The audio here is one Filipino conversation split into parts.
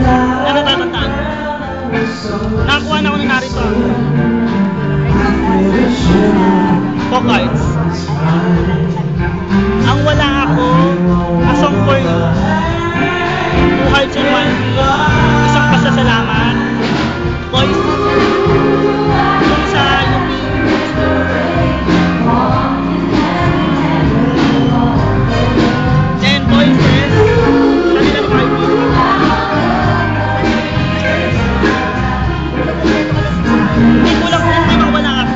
Na natatandaan mo? Nakakuha na ako ng narito. Pockets. Ang wala ako, a song for you. 2 hearts and 1 beat. Isang pasasalamat. Voice. Kung sa then voices. Kanilang party. Hindi kulang kung hindi mawala ako.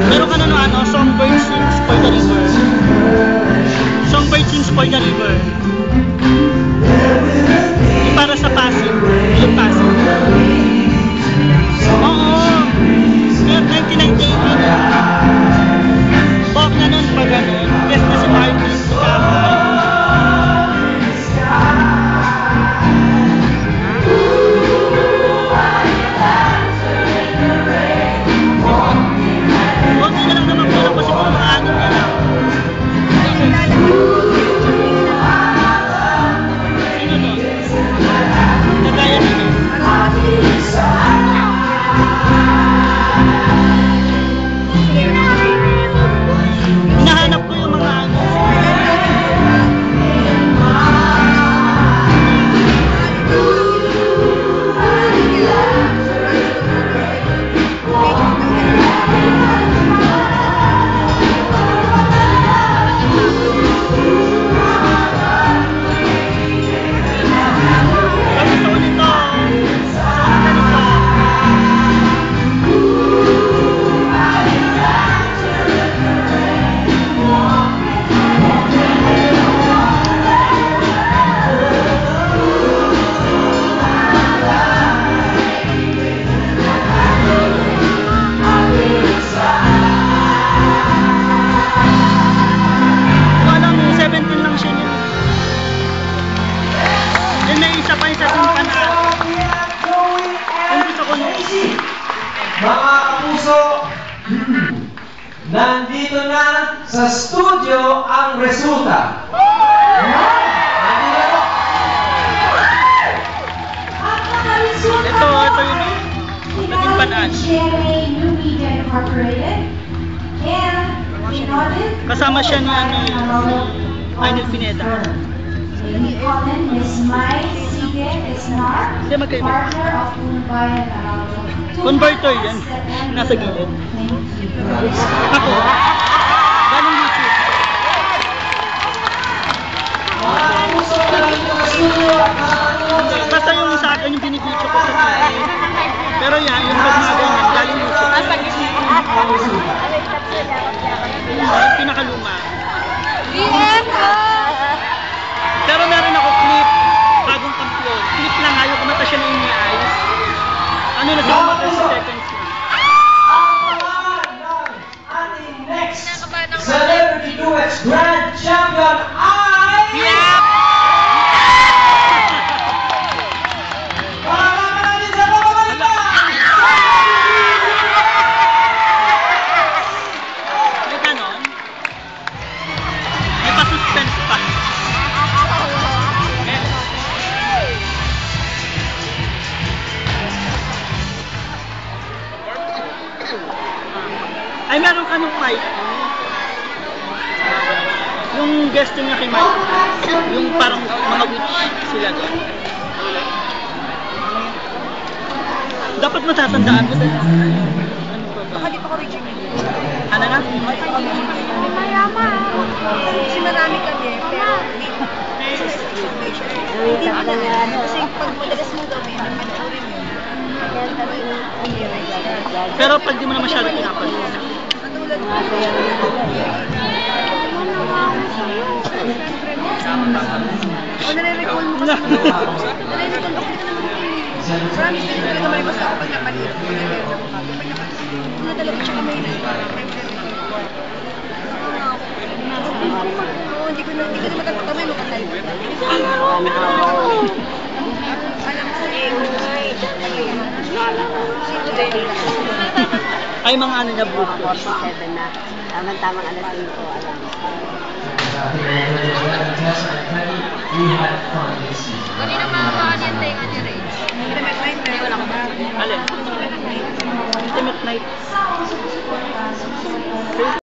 Meron ka na ano, Songbird Sings for the River. Songbird Sings for the River. Yung para sa Pasig. Yung Pasig. Oo. 1998 yun. Bok na nun pa ganun. Guess na si Martin. Si Camo. Mga kapuso, nandito na sa studio ang resulta. Nandito po. Ito yun. Naging panaan. Kasama siya ni Arnel Pineda. Hindi magkaiba. Converter yan. Nasa gilid. Ako. Galing YouTube. Basta yung sa akin yung binibidyo ko sa TV. Pero yan, yung pag mga ganyan, galing YouTube. Yung pinakaluma. Pero meron ako clip, bagong kampiyon. Clip lang, ayaw kumata siya na yung eyes. Ano na siya kumata sa seconds na. Ating next Celebrity Duets Grand Champion ay... Yep! May ganon? May pa-suspense pa. Ay, meron ka nung Mike. Yung guest niya kay Mike. Yung parang mga witch sila doon. Dapat matatandaan ko. Ano ba ba? Baka di pa ko original. Ano na? Mayaman. Kasi marami kami, pero hindi mo na. Kasi pag madalas mo gawin, napanoorin mo. Pero pag di mo na masyado pinapanood. Katulad mo. O nare-recall mo kasi. Nare-recall mo kasi naman yung promise na talaga malibas ako pag napanood mo. Hindi na talaga siya kamay na. Hindi ko na matatakamay mo katay. Ay, mga ano na book. 47 na. Tamang-tamang alas 5 alam. Kanina makakaano yung tayo nga ni Ray? Intimate night, pero wala ko ba? Alin? Intimate night.